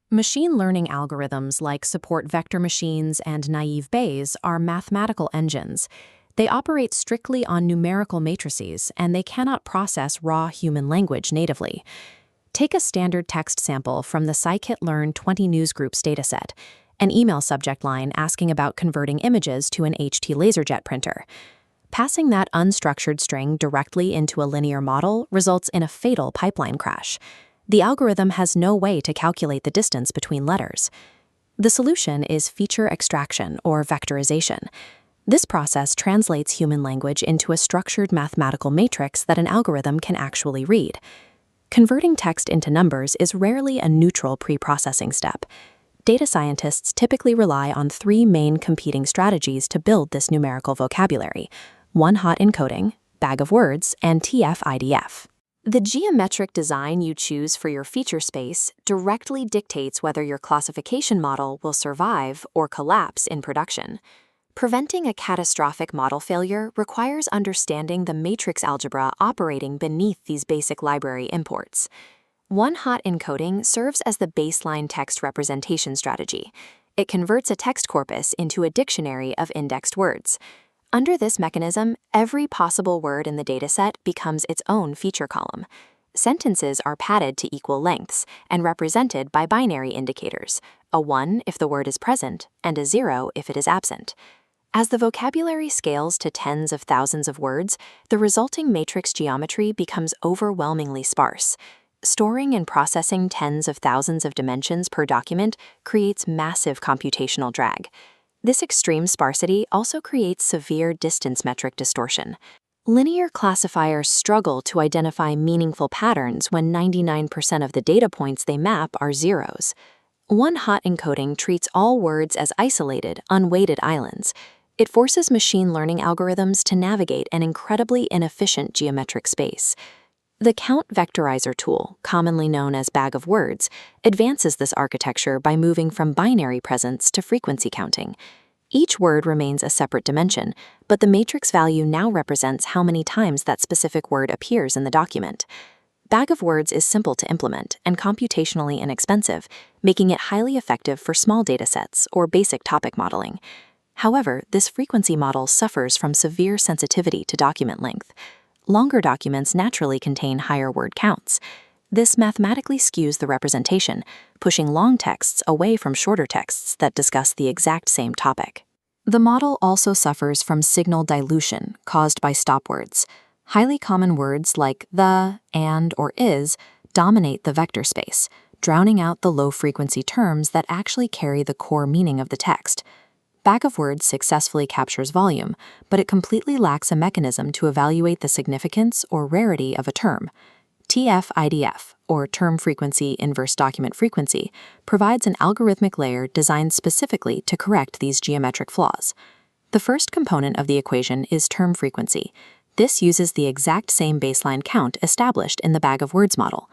Machine learning algorithms like support vector machines and naive Bayes are mathematical engines. They operate strictly on numerical matrices, and they cannot process raw human language natively. Take a standard text sample from the scikit-learn 20 newsgroups dataset, an email subject line asking about converting images to an HT LaserJet printer. Passing that unstructured string directly into a linear model results in a fatal pipeline crash. The algorithm has no way to calculate the distance between letters. The solution is feature extraction, or vectorization. This process translates human language into a structured mathematical matrix that an algorithm can actually read. Converting text into numbers is rarely a neutral pre-processing step. Data scientists typically rely on three main competing strategies to build this numerical vocabulary: one-hot encoding, bag of words, and TF-IDF. The geometric design you choose for your feature space directly dictates whether your classification model will survive or collapse in production. Preventing a catastrophic model failure requires understanding the matrix algebra operating beneath these basic library imports. One-hot encoding serves as the baseline text representation strategy. It converts a text corpus into a dictionary of indexed words. Under this mechanism, every possible word in the dataset becomes its own feature column. Sentences are padded to equal lengths and represented by binary indicators, a 1 if the word is present and a 0 if it is absent. As the vocabulary scales to tens of thousands of words, the resulting matrix geometry becomes overwhelmingly sparse. Storing and processing tens of thousands of dimensions per document creates massive computational drag. This extreme sparsity also creates severe distance metric distortion. Linear classifiers struggle to identify meaningful patterns when 99% of the data points they map are zeros. One-hot encoding treats all words as isolated, unweighted islands. It forces machine learning algorithms to navigate an incredibly inefficient geometric space. The count vectorizer tool, commonly known as bag of words, advances this architecture by moving from binary presence to frequency counting. Each word remains a separate dimension, but the matrix value now represents how many times that specific word appears in the document. Bag of words is simple to implement and computationally inexpensive, making it highly effective for small datasets or basic topic modeling. However, this frequency model suffers from severe sensitivity to document length. Longer documents naturally contain higher word counts. This mathematically skews the representation, pushing long texts away from shorter texts that discuss the exact same topic. The model also suffers from signal dilution caused by stop words. Highly common words like the, and, or is dominate the vector space, drowning out the low-frequency terms that actually carry the core meaning of the text. Bag of words successfully captures volume, but it completely lacks a mechanism to evaluate the significance or rarity of a term. TF-IDF, or Term Frequency Inverse Document Frequency, provides an algorithmic layer designed specifically to correct these geometric flaws. The first component of the equation is term frequency. This uses the exact same baseline count established in the bag of words model.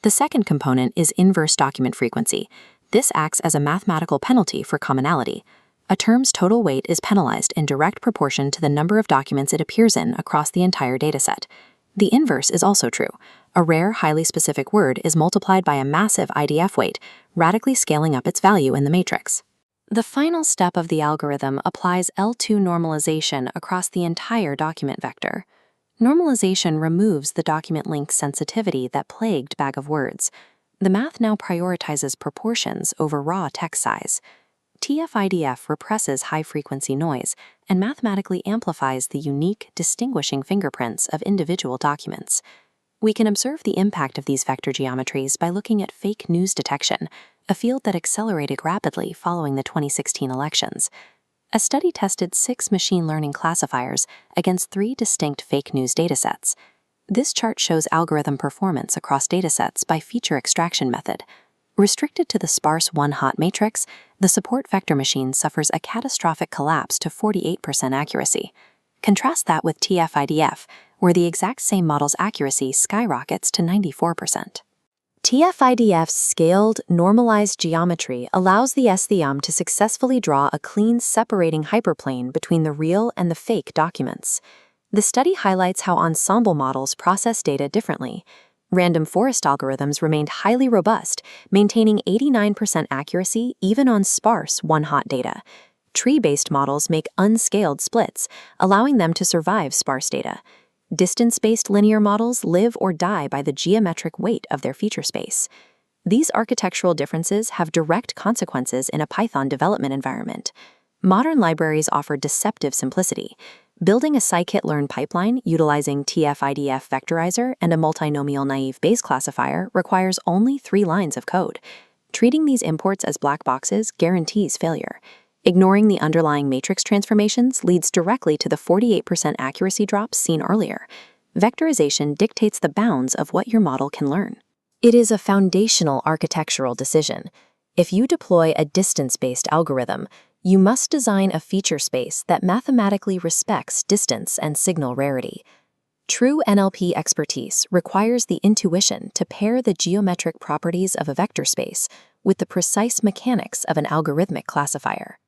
The second component is inverse document frequency. This acts as a mathematical penalty for commonality. A term's total weight is penalized in direct proportion to the number of documents it appears in across the entire dataset. The inverse is also true. A rare, highly specific word is multiplied by a massive IDF weight, radically scaling up its value in the matrix. The final step of the algorithm applies L2 normalization across the entire document vector. Normalization removes the document length sensitivity that plagued bag of words. The math now prioritizes proportions over raw text size. TF-IDF represses high-frequency noise and mathematically amplifies the unique, distinguishing fingerprints of individual documents. We can observe the impact of these vector geometries by looking at fake news detection, a field that accelerated rapidly following the 2016 elections. A study tested 6 machine learning classifiers against 3 distinct fake news datasets. This chart shows algorithm performance across datasets by feature extraction method. Restricted to the sparse one-hot matrix, the support vector machine suffers a catastrophic collapse to 48% accuracy. Contrast that with TF-IDF, where the exact same model's accuracy skyrockets to 94%. TF-IDF's scaled, normalized geometry allows the SVM to successfully draw a clean, separating hyperplane between the real and the fake documents. The study highlights how ensemble models process data differently. Random forest algorithms remained highly robust, maintaining 89% accuracy even on sparse one-hot data. Tree-based models make unscaled splits, allowing them to survive sparse data. Distance-based linear models live or die by the geometric weight of their feature space. These architectural differences have direct consequences in a Python development environment. Modern libraries offer deceptive simplicity. Building a scikit-learn pipeline utilizing TF-IDF vectorizer and a multinomial naive Bayes classifier requires only 3 lines of code. Treating these imports as black boxes guarantees failure. Ignoring the underlying matrix transformations leads directly to the 48% accuracy drops seen earlier. Vectorization dictates the bounds of what your model can learn. It is a foundational architectural decision. If you deploy a distance-based algorithm, you must design a feature space that mathematically respects distance and signal rarity. True NLP expertise requires the intuition to pair the geometric properties of a vector space with the precise mechanics of an algorithmic classifier.